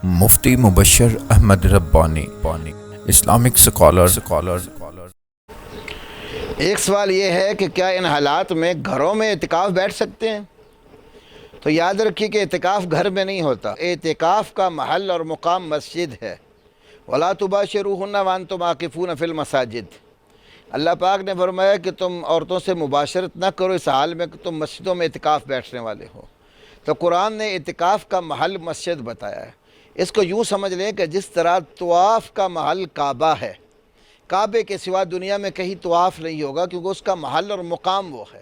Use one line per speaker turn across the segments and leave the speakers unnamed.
مفتی مبشر احمد ربانی Islamic scholar.
ایک سوال یہ ہے کہ کیا ان حالات میں گھروں میں اعتکاف بیٹھ سکتے ہیں؟ تو یاد رکھیے کہ اعتکاف گھر میں نہیں ہوتا، اعتکاف کا محل اور مقام مسجد ہے۔ وَلَا تُبَاشِرُوهُنَّ وَأَنْتُمْ عَاكِفُونَ فِي الْمَسَاجِدِ۔ اللہ پاک نے فرمایا کہ تم عورتوں سے مباشرت نہ کرو اس حال میں کہ تم مسجدوں میں اعتکاف بیٹھنے والے ہو۔ تو قرآن نے اعتکاف کا محل مسجد بتایا ہے۔ اس کو یوں سمجھ لیں کہ جس طرح طواف کا محل کعبہ ہے، کعبے کے سوا دنیا میں کہیں طواف نہیں ہوگا کیونکہ اس کا محل اور مقام وہ ہے،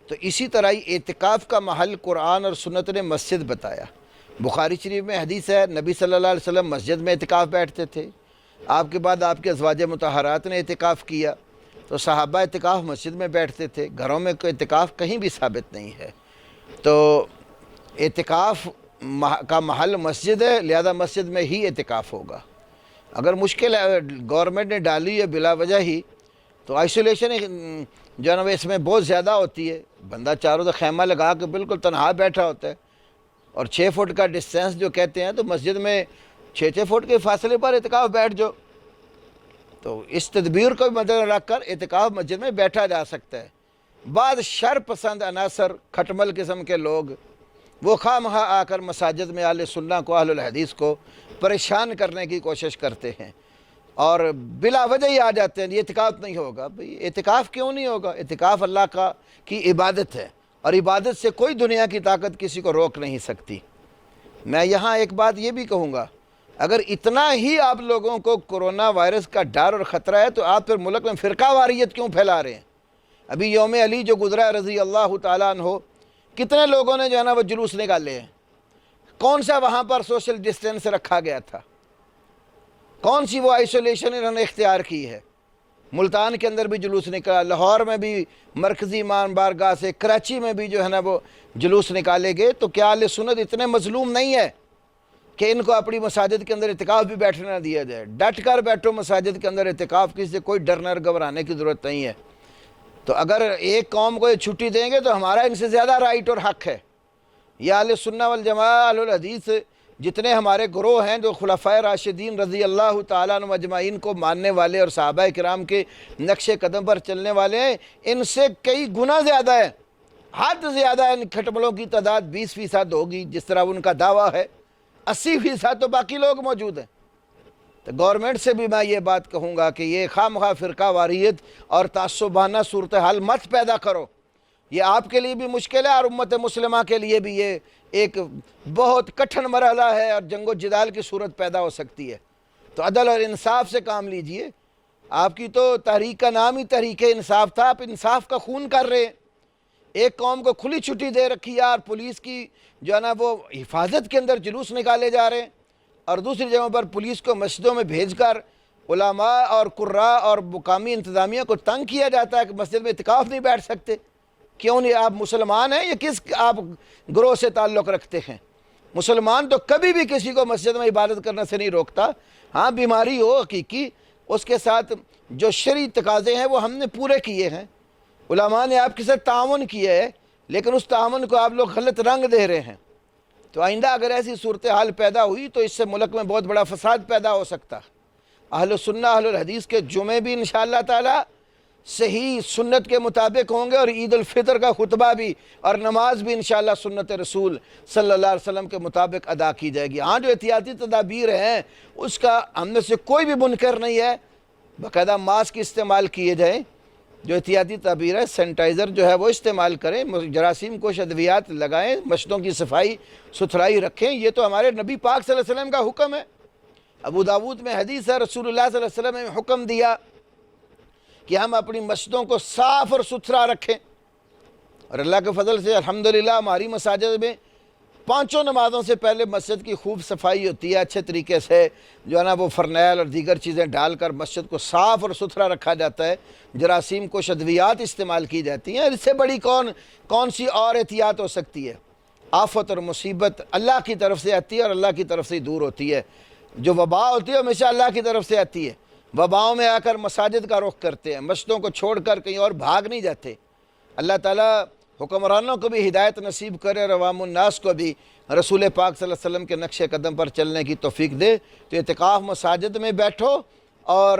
تو اسی طرح ہی اعتکاف کا محل قرآن اور سنت نے مسجد بتایا۔ بخاری شریف میں حدیث ہے، نبی صلی اللہ علیہ وسلم مسجد میں اعتکاف بیٹھتے تھے، آپ کے بعد آپ کے ازواج مطہرات نے اعتکاف کیا تو صحابہ اعتکاف مسجد میں بیٹھتے تھے۔ گھروں میں کوئی اعتکاف کہیں بھی ثابت نہیں ہے۔ تو اعتکاف کا محل مسجد ہے، لہذا مسجد میں ہی اعتکاف ہوگا۔ اگر مشکل ہے گورنمنٹ نے ڈالی ہے بلا وجہ ہی، تو آئسولیشن جو ہے نا اس میں بہت زیادہ ہوتی ہے، بندہ چاروں طرف خیمہ لگا کے بالکل تنہا بیٹھا ہوتا ہے، اور 6 فٹ کا ڈسٹینس جو کہتے ہیں تو مسجد میں 6 فٹ کے فاصلے پر اعتکاف بیٹھ جاؤ، تو اس تدبیر کو مد نظر رکھ کر اعتکاف مسجد میں بیٹھا جا سکتا ہے۔ بعض شر پسند عناصر کھٹمل قسم کے لوگ وہ خواہ مخواہ آ کر مساجد میں اہل سنہ کو، اہل الحدیث کو پریشان کرنے کی کوشش کرتے ہیں اور بلا وجہ ہی آ جاتے ہیں یہ اعتکاف نہیں ہوگا۔ بھئی اعتکاف کیوں نہیں ہوگا؟ اعتکاف اللہ کی عبادت ہے، اور عبادت سے کوئی دنیا کی طاقت کسی کو روک نہیں سکتی۔ میں یہاں ایک بات یہ بھی کہوں گا، اگر اتنا ہی آپ لوگوں کو کرونا وائرس کا ڈر اور خطرہ ہے تو آپ پھر ملک میں فرقہ واریت کیوں پھیلا رہے ہیں؟ ابھی یوم علی جو گزرا ہے رضی اللہ تعالیٰ عنہ، کتنے لوگوں نے جو ہے نا وہ جلوس نکالے ہیں؟ کون سا وہاں پر سوشل ڈسٹینس رکھا گیا تھا؟ کون سی وہ آئسولیشن انہوں نے اختیار کی ہے؟ ملتان کے اندر بھی جلوس نکلا، لاہور میں بھی مرکزی امام بارگاہ سے، کراچی میں بھی جو ہے نا وہ جلوس نکالے گئے۔ تو کیا اہل سنت اتنے مظلوم نہیں ہے کہ ان کو اپنی مساجد کے اندر اعتکاف بھی بیٹھنے نہ دیا جائے؟ ڈٹ کر بیٹھو مساجد کے اندر اعتکاف، کسی سے کوئی ڈرنا اور گھبرانے کی ضرورت نہیں ہے۔ تو اگر ایک قوم کو یہ چھٹی دیں گے تو ہمارا ان سے زیادہ رائٹ اور حق ہے۔ یہ اہل سنہ والجماعہ، اہل الحدیث جتنے ہمارے گروہ ہیں جو خلفائے راشدین رضی اللہ تعالیٰ عنہ اجمعین کو ماننے والے اور صحابہ کرام کے نقش قدم پر چلنے والے ہیں، ان سے کئی گنا زیادہ ہے، حد زیادہ ہے۔ ان کھٹملوں کی تعداد 20% ہوگی جس طرح ان کا دعویٰ ہے، 80% تو باقی لوگ موجود ہیں۔ تو گورنمنٹ سے بھی میں یہ بات کہوں گا کہ یہ خواہ مخواہ فرقہ واریت اور تعصبانہ صورتحال مت پیدا کرو۔ یہ آپ کے لیے بھی مشکل ہے اور امت مسلمہ کے لیے بھی یہ ایک بہت کٹھن مرحلہ ہے اور جنگ و جدال کی صورت پیدا ہو سکتی ہے۔ تو عدل اور انصاف سے کام لیجئے۔ آپ کی تو تحریک کا نام ہی تحریک انصاف تھا، آپ انصاف کا خون کر رہے ہیں۔ ایک قوم کو کھلی چھٹی دے رکھی ہے اور پولیس کی جو ہے نا وہ حفاظت کے اندر جلوس نکالے جا رہے ہیں، اور دوسری جگہوں پر پولیس کو مسجدوں میں بھیج کر علماء اور قراء اور مقامی انتظامیہ کو تنگ کیا جاتا ہے کہ مسجد میں اعتکاف نہیں بیٹھ سکتے۔ کیوں نہیں؟ آپ مسلمان ہیں یا کس آپ گروہ سے تعلق رکھتے ہیں؟ مسلمان تو کبھی بھی کسی کو مسجد میں عبادت کرنے سے نہیں روکتا۔ ہاں بیماری ہو حقیقی، اس کے ساتھ جو شرعی تقاضے ہیں وہ ہم نے پورے کیے ہیں، علماء نے آپ کے ساتھ تعاون کیا ہے، لیکن اس تعاون کو آپ لوگ غلط رنگ دے رہے ہیں۔ تو آئندہ اگر ایسی صورتحال پیدا ہوئی تو اس سے ملک میں بہت بڑا فساد پیدا ہو سکتا ہے۔ اہل سنہ اہل الحدیث کے جمعے بھی انشاءاللہ تعالی صحیح سنت کے مطابق ہوں گے، اور عید الفطر کا خطبہ بھی اور نماز بھی انشاءاللہ سنت رسول صلی اللہ علیہ وسلم کے مطابق ادا کی جائے گی۔ ہاں جو احتیاطی تدابیر ہیں اس کا ہم میں سے کوئی بھی منکر نہیں ہے، باقاعدہ ماسک استعمال کیے جائیں، جو احتیاطی تدابیر ہے، سینیٹائزر جو ہے وہ استعمال کریں، جراثیم کش ادویات لگائیں، مسجدوں کی صفائی ستھرائی رکھیں۔ یہ تو ہمارے نبی پاک صلی اللہ علیہ وسلم کا حکم ہے۔ ابو داود میں حدیث ہے، رسول اللہ صلی اللہ علیہ وسلم نے حکم دیا کہ ہم اپنی مسجدوں کو صاف اور ستھرا رکھیں، اور اللہ کے فضل سے الحمدللہ ہماری مساجد میں 5 نمازوں سے پہلے مسجد کی خوب صفائی ہوتی ہے، اچھے طریقے سے جو ہے نا وہ فرنیل اور دیگر چیزیں ڈال کر مسجد کو صاف اور ستھرا رکھا جاتا ہے، جراثیم کش ادویات استعمال کی جاتی ہیں۔ اس سے بڑی کون سی اور احتیاط ہو سکتی ہے؟ آفت اور مصیبت اللہ کی طرف سے آتی ہے اور اللہ کی طرف سے دور ہوتی ہے۔ جو وبا ہوتی ہے ہمیشہ اللہ کی طرف سے آتی ہے۔ وباؤں میں آ کر مساجد کا رخ کرتے ہیں، مسجدوں کو چھوڑ کر کہیں اور بھاگ نہیں جاتے۔ اللہ تعالیٰ حکمرانوں کو بھی ہدایت نصیب کرے اور عوام الناس کو بھی رسول پاک صلی اللہ علیہ وسلم کے نقش قدم پر چلنے کی توفیق دے۔ تو اعتکاف مساجد میں بیٹھو، اور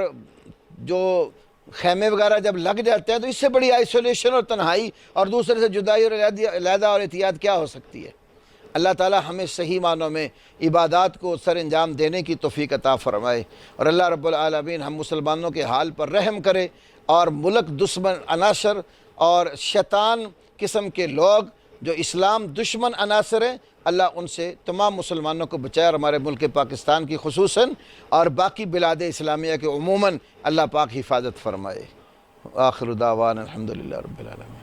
جو خیمے وغیرہ جب لگ جاتے ہیں تو اس سے بڑی آئسولیشن اور تنہائی اور دوسرے سے جدائی اور علیحدہ اور احتیاط کیا ہو سکتی ہے۔ اللہ تعالی ہمیں صحیح معنوں میں عبادات کو سر انجام دینے کی توفیق عطا فرمائے، اور اللہ رب العالمین ہم مسلمانوں کے حال پر رحم کرے، اور ملک دشمن عناصر اور شیطان قسم کے لوگ جو اسلام دشمن عناصر ہیں، اللہ ان سے تمام مسلمانوں کو بچائے، اور ہمارے ملک پاکستان کی خصوصاً اور باقی بلاد اسلامیہ کے عموماً اللہ پاک حفاظت فرمائے۔ آخر دعوانا الحمدللہ رب العالمین۔